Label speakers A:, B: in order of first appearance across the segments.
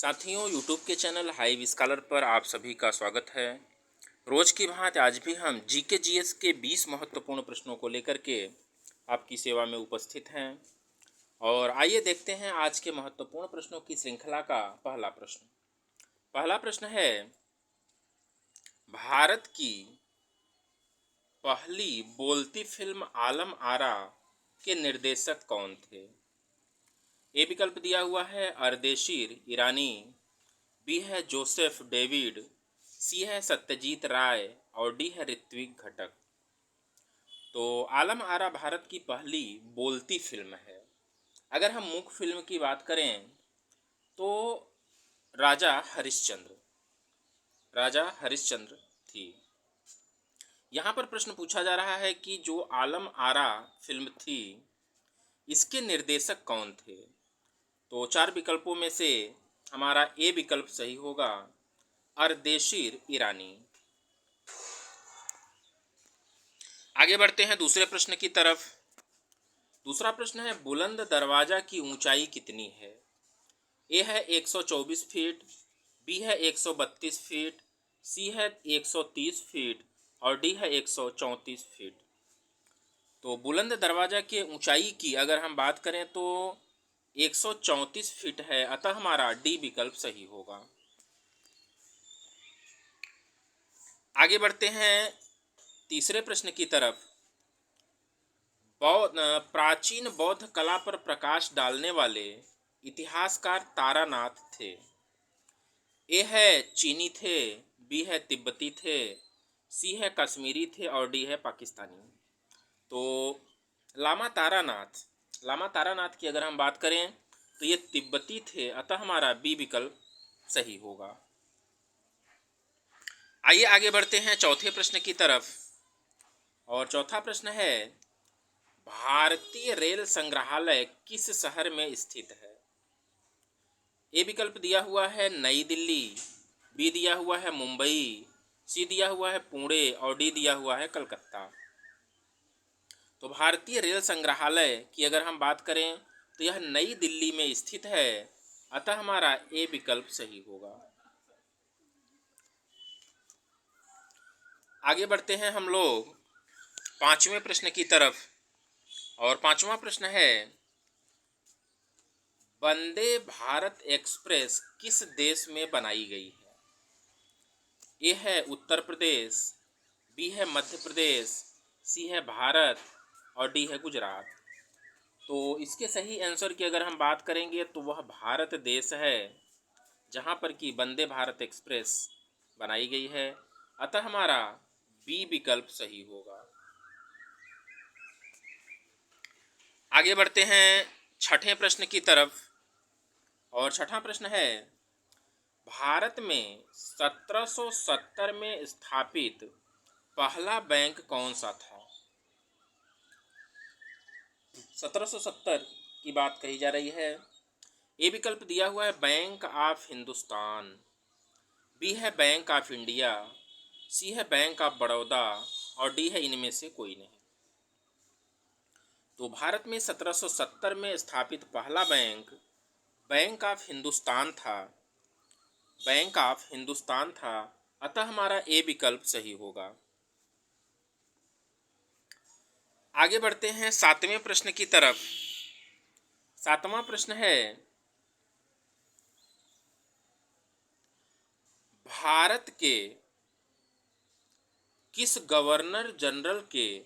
A: साथियों, यूट्यूब के channel hive scholar पर आप सभी का स्वागत है। रोज़ की भांति आज भी हम जीके जीएस के 20 महत्वपूर्ण प्रश्नों को लेकर के आपकी सेवा में उपस्थित हैं। और आइए देखते हैं आज के महत्वपूर्ण प्रश्नों की श्रृंखला का पहला प्रश्न। पहला प्रश्न है, भारत की पहली बोलती फिल्म आलम आरा के निर्देशक कौन थे? ए विकल्प दिया हुआ है अर्देशीर ईरानी, बी है जोसेफ डेविड, सी है सत्यजीत राय और डी है ऋत्विक घटक। तो आलम आरा भारत की पहली बोलती फिल्म है। अगर हम मुख्य फिल्म की बात करें तो राजा हरिश्चंद्र थी। यहाँ पर प्रश्न पूछा जा रहा है कि जो आलम आरा फिल्म थी इसके निर्देशक कौन थे? तो चार विकल्पों में से हमारा ए विकल्प सही होगा, अर्देशीर ईरानी। आगे बढ़ते हैं दूसरे प्रश्न की तरफ। दूसरा प्रश्न है, बुलंद दरवाजा की ऊंचाई कितनी है? ए है 124 फीट, बी है 132 फीट, सी है 130 फीट और डी है 134 फीट। तो बुलंद दरवाजा के ऊंचाई की अगर हम बात करें तो 134 फीट है, अतः हमारा डी विकल्प सही होगा। आगे बढ़ते हैं तीसरे प्रश्न की तरफ। प्राचीन बौद्ध कला पर प्रकाश डालने वाले इतिहासकार तारानाथ थे। ए है चीनी थे, बी है तिब्बती थे, सी है कश्मीरी थे और डी है पाकिस्तानी। तो लामा तारानाथ की अगर हम बात करें तो ये तिब्बती थे, अतः हमारा बी विकल्प सही होगा। आइए आगे बढ़ते हैं चौथे प्रश्न की तरफ। और चौथा प्रश्न है, भारतीय रेल संग्रहालय किस शहर में स्थित है? ए विकल्प दिया हुआ है नई दिल्ली, बी दिया हुआ है मुंबई, सी दिया हुआ है पुणे और डी दिया हुआ है कलकत्ता। तो भारतीय रेल संग्रहालय की अगर हम बात करें तो यह नई दिल्ली में स्थित है, अतः हमारा ए विकल्प सही होगा। आगे बढ़ते हैं हम लोग पांचवें प्रश्न की तरफ। और पांचवा प्रश्न है, वंदे भारत एक्सप्रेस किस देश में बनाई गई है? ए है उत्तर प्रदेश, बी है मध्य प्रदेश, सी है भारत और डी है गुजरात। तो इसके सही आंसर की अगर हम बात करेंगे तो वह भारत देश है जहां पर कि वंदे भारत एक्सप्रेस बनाई गई है, अतः हमारा बी विकल्प सही होगा। आगे बढ़ते हैं छठे प्रश्न की तरफ। और छठा प्रश्न है, भारत में 1770 में स्थापित पहला बैंक कौन सा था? 1770 की बात कही जा रही है। ए विकल्प दिया हुआ है बैंक ऑफ हिंदुस्तान, बी है बैंक ऑफ इंडिया, सी है बैंक ऑफ बड़ौदा और डी है इनमें से कोई नहीं। तो भारत में 1770 में स्थापित पहला बैंक बैंक ऑफ हिंदुस्तान था, अतः हमारा ए विकल्प सही होगा। आगे बढ़ते हैं सातवें प्रश्न की तरफ। सातवां प्रश्न है, भारत के किस गवर्नर जनरल के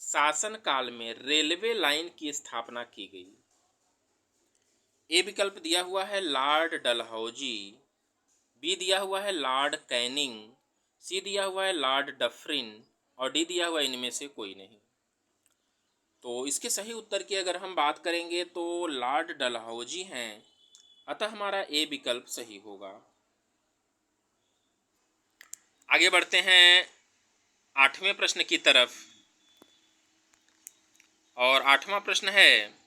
A: शासनकाल में रेलवे लाइन की स्थापना की गई? ए विकल्प दिया हुआ है लॉर्ड डलहौजी, बी दिया हुआ है लॉर्ड कैनिंग, सी दिया हुआ है लॉर्ड डफरिन और डी दिया हुआ इनमें से कोई नहीं। तो इसके सही उत्तर की अगर हम बात करेंगे तो लॉर्ड डलहौजी हैं, अतः हमारा ए विकल्प सही होगा। आगे बढ़ते हैं आठवें प्रश्न की तरफ। और आठवां प्रश्न है,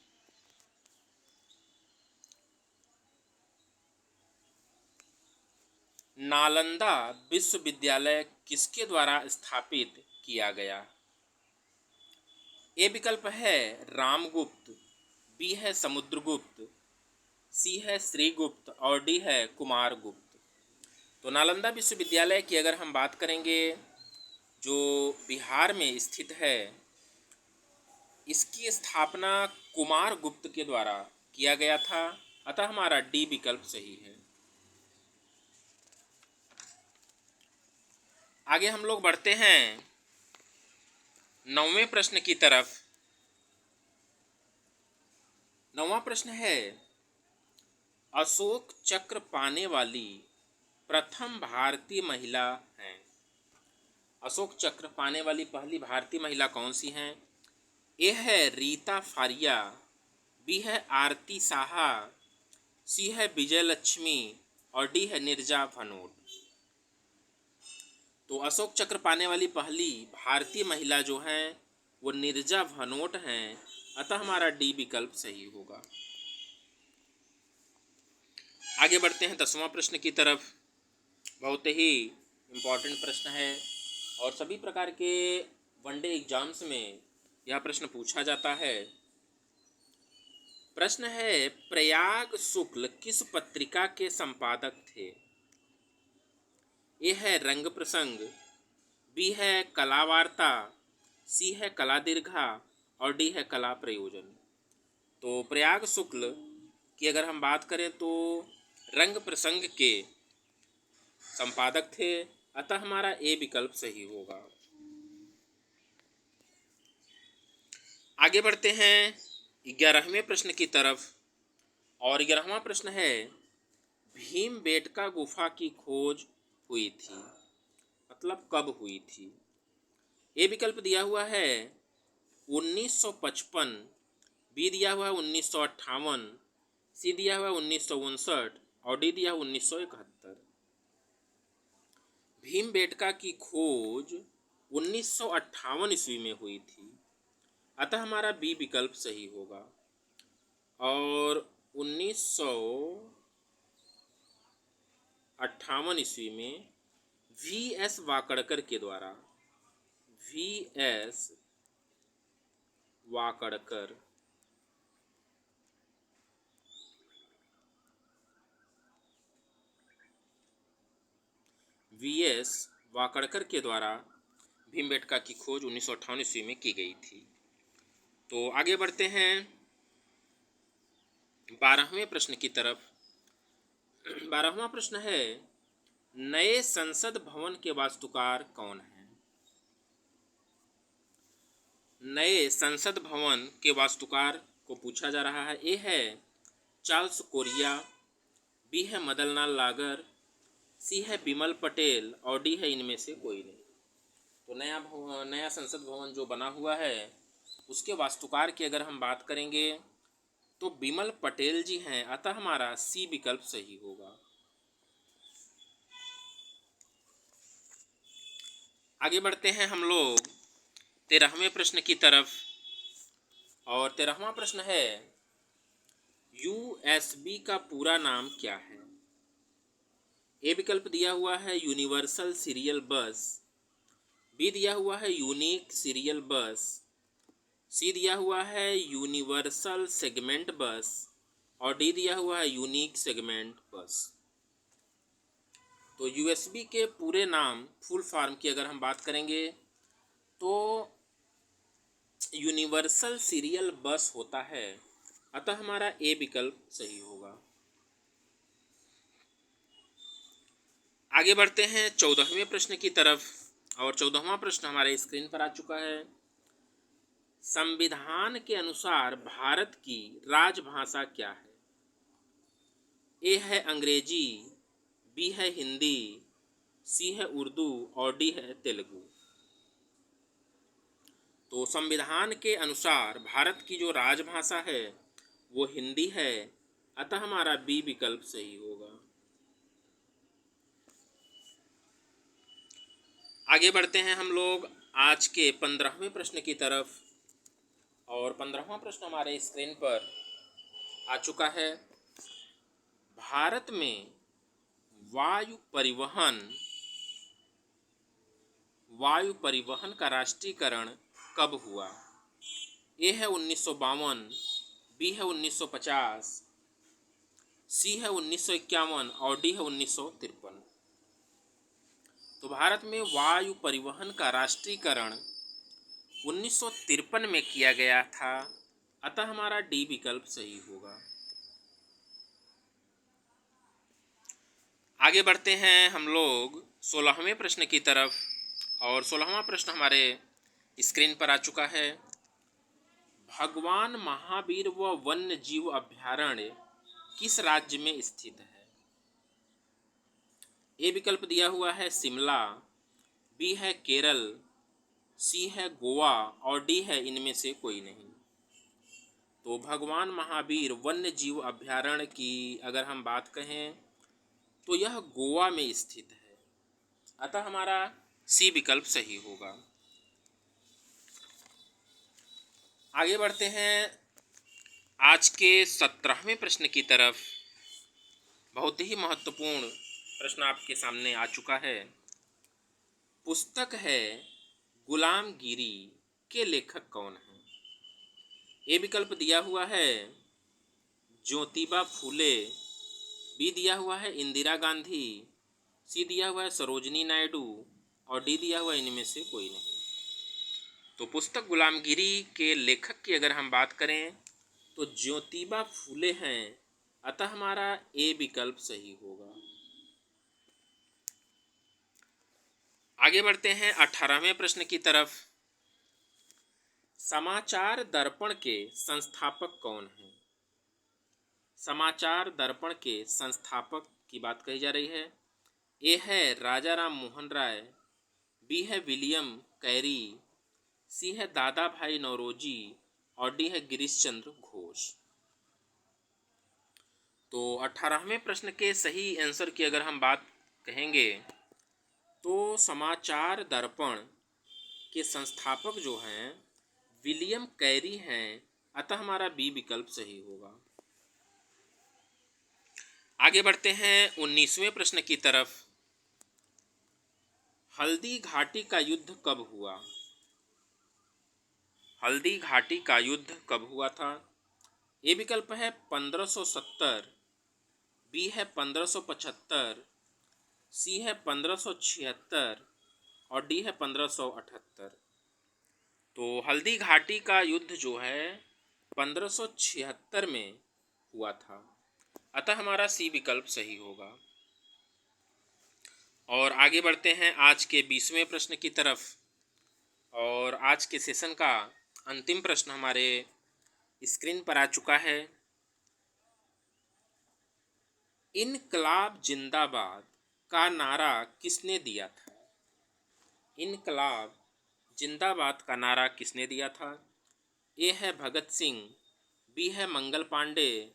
A: नालंदा विश्वविद्यालय किसके द्वारा स्थापित किया गया? ए विकल्प है रामगुप्त, बी है समुद्रगुप्त, सी है श्रीगुप्त और डी है कुमार गुप्त। तो नालंदा विश्वविद्यालय की अगर हम बात करेंगे जो बिहार में स्थित है, इसकी स्थापना कुमार गुप्त के द्वारा किया गया था, अतः हमारा डी विकल्प सही है। आगे हम लोग बढ़ते हैं 9वें प्रश्न की तरफ। 9वां प्रश्न है, अशोक चक्र पाने वाली प्रथम भारतीय महिला हैं। अशोक चक्र पाने वाली पहली भारतीय महिला कौन सी हैं? ए है रीता फारिया, बी है आरती साहा, सी है विजय लक्ष्मी और डी है नीरजा भनोट। तो अशोक चक्र पाने वाली पहली भारतीय महिला जो हैं वो नीरजा भनोट हैं, अतः हमारा डी विकल्प सही होगा। आगे बढ़ते हैं 10वां प्रश्न की तरफ। बहुत ही इम्पॉर्टेंट प्रश्न है और सभी प्रकार के वनडे एग्जाम्स में यह प्रश्न पूछा जाता है। प्रश्न है, प्रयाग शुक्ल किस पत्रिका के संपादक थे? ए है रंग प्रसंग, बी है कला वार्ता, सी है कला दीर्घा और डी है कला प्रयोजन। तो प्रयाग शुक्ल की अगर हम बात करें तो रंग प्रसंग के संपादक थे, अतः हमारा ए विकल्प सही होगा। आगे बढ़ते हैं 11वें प्रश्न की तरफ और 11वां प्रश्न है, भीमबेटका गुफा की खोज हुई थी, मतलब कब हुई थी? ए विकल्प दिया हुआ है 1955, बी दिया हुआ है 1958, सी दिया हुआ है 1959 और डी दिया 1971। भीमबेटका की खोज 1958 ईस्वी में हुई थी, अतः हमारा बी विकल्प सही होगा। और 1958 ईस्वी में V.S. वाकड़कर के द्वारा, V.S. वाकड़कर V.S. वाकड़कर के द्वारा भीमबेटका की खोज 1958 ईस्वी में की गई थी। तो आगे बढ़ते हैं 12वें प्रश्न की तरफ। 12वां प्रश्न है, नए संसद भवन के वास्तुकार कौन हैं? नए संसद भवन के वास्तुकार को पूछा जा रहा है। ए है चार्ल्स कोरिया, बी है मदनलाल लागर, सी है बिमल पटेल और डी है इनमें से कोई नहीं। तो नया संसद भवन जो बना हुआ है उसके वास्तुकार की अगर हम बात करेंगे तो बिमल पटेल जी हैं, अतः हमारा सी विकल्प सही होगा। आगे बढ़ते हैं हम लोग 13वें प्रश्न की तरफ और 13वां प्रश्न है, USB का पूरा नाम क्या है? ए विकल्प दिया हुआ है यूनिवर्सल सीरियल बस, बी दिया हुआ है यूनिक सीरियल बस, सी दिया हुआ है यूनिवर्सल सेगमेंट बस और डी दिया हुआ है यूनिक सेगमेंट बस। तो USB के पूरे नाम फुल फॉर्म की अगर हम बात करेंगे तो यूनिवर्सल सीरियल बस होता है, अतः हमारा ए विकल्प सही होगा। आगे बढ़ते हैं 14वें प्रश्न की तरफ और 14वां प्रश्न हमारे स्क्रीन पर आ चुका है। संविधान के अनुसार भारत की राजभाषा क्या है? ए है अंग्रेजी, बी है हिंदी, सी है उर्दू और डी है तेलुगु। तो संविधान के अनुसार भारत की जो राजभाषा है वो हिंदी है, अतः हमारा बी विकल्प सही होगा। आगे बढ़ते हैं हम लोग आज के 15वें प्रश्न की तरफ और 15वां प्रश्न हमारे स्क्रीन पर आ चुका है। भारत में वायु परिवहन का राष्ट्रीयकरण कब हुआ? ए है 1952, बी है 1950, सी है 1951 और डी है 1953। तो भारत में वायु परिवहन का राष्ट्रीयकरण 1953 में किया गया था, अतः हमारा डी विकल्प सही होगा। आगे बढ़ते हैं हम लोग 16वें प्रश्न की तरफ, और 16वां प्रश्न हमारे स्क्रीन पर आ चुका है। भगवान महावीर व वन्य जीव अभयारण्य किस राज्य में स्थित है? ए विकल्प दिया हुआ है शिमला, बी है केरल, सी है गोवा और डी है इनमें से कोई नहीं। तो भगवान महावीर वन्य जीव अभयारण्य की अगर हम बात कहें तो यह गोवा में स्थित है, अतः हमारा सी विकल्प सही होगा। आगे बढ़ते हैं आज के 17वें प्रश्न की तरफ। बहुत ही महत्वपूर्ण प्रश्न आपके सामने आ चुका है। पुस्तक है गुलामगिरी के लेखक कौन हैं? ए विकल्प दिया हुआ है ज्योतिबा फूले, बी दिया हुआ है इंदिरा गांधी, सी दिया हुआ है सरोजनी नायडू और डी दिया हुआ इनमें से कोई नहीं। तो पुस्तक गुलामगिरी के लेखक की अगर हम बात करें तो ज्योतिबा फूले हैं, अतः हमारा ए विकल्प सही होगा। आगे बढ़ते हैं 18वें प्रश्न की तरफ। समाचार दर्पण के संस्थापक कौन हैं? समाचार दर्पण के संस्थापक की बात कही जा रही है। ए है राजा राम मोहन राय, बी है विलियम कैरी, सी है दादा भाई नौरोजी और डी है गिरीश चंद्र घोष। तो 18वें प्रश्न के सही आंसर की अगर हम बात कहेंगे तो समाचार दर्पण के संस्थापक जो हैं विलियम कैरी हैं, अतः हमारा बी विकल्प सही होगा। आगे बढ़ते हैं 19वें प्रश्न की तरफ। हल्दी घाटी का युद्ध कब हुआ? हल्दी घाटी का युद्ध कब हुआ था? ए विकल्प है 1570, बी है 1575, सी है 1576 और डी है 1578। तो हल्दी घाटी का युद्ध जो है 1576 में हुआ था, अतः हमारा सी विकल्प सही होगा। और आगे बढ़ते हैं आज के 20वें प्रश्न की तरफ, और आज के सेशन का अंतिम प्रश्न हमारे स्क्रीन पर आ चुका है। इनकलाब जिंदाबाद का नारा किसने दिया था? इनकलाब जिंदाबाद का नारा किसने दिया था? ए है भगत सिंह, बी है मंगल पांडे,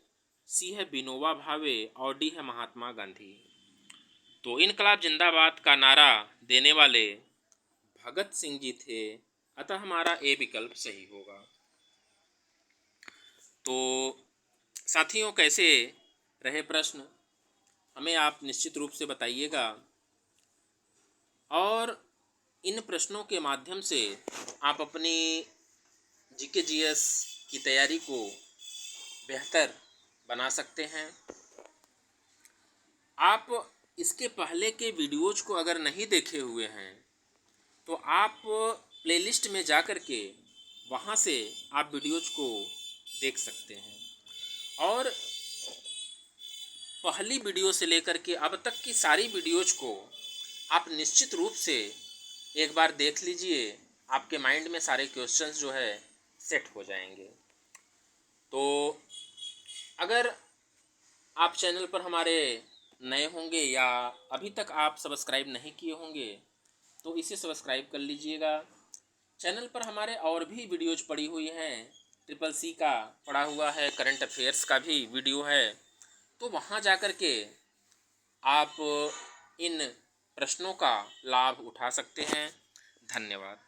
A: सी है विनोबा भावे और डी है महात्मा गांधी। तो इनकलाब जिंदाबाद का नारा देने वाले भगत सिंह जी थे, अतः हमारा ए विकल्प सही होगा। तो साथियों, कैसे रहे प्रश्न हमें आप निश्चित रूप से बताइएगा, और इन प्रश्नों के माध्यम से आप अपनी जीके जीएस की तैयारी को बेहतर बना सकते हैं। आप इसके पहले के वीडियोज को अगर नहीं देखे हुए हैं तो आप प्लेलिस्ट में जा कर के वहाँ से आप वीडियोज को देख सकते हैं, और पहली वीडियो से लेकर के अब तक की सारी वीडियोज को आप निश्चित रूप से एक बार देख लीजिए। आपके माइंड में सारे क्वेश्चंस जो है सेट हो जाएंगे। तो अगर आप चैनल पर हमारे नए होंगे या अभी तक आप सब्सक्राइब नहीं किए होंगे तो इसे सब्सक्राइब कर लीजिएगा। चैनल पर हमारे और भी वीडियोज पड़ी हुई हैं, CCC का पड़ा हुआ है, करंट अफेयर्स का भी वीडियो है, तो वहाँ जा कर के आप इन प्रश्नों का लाभ उठा सकते हैं। धन्यवाद।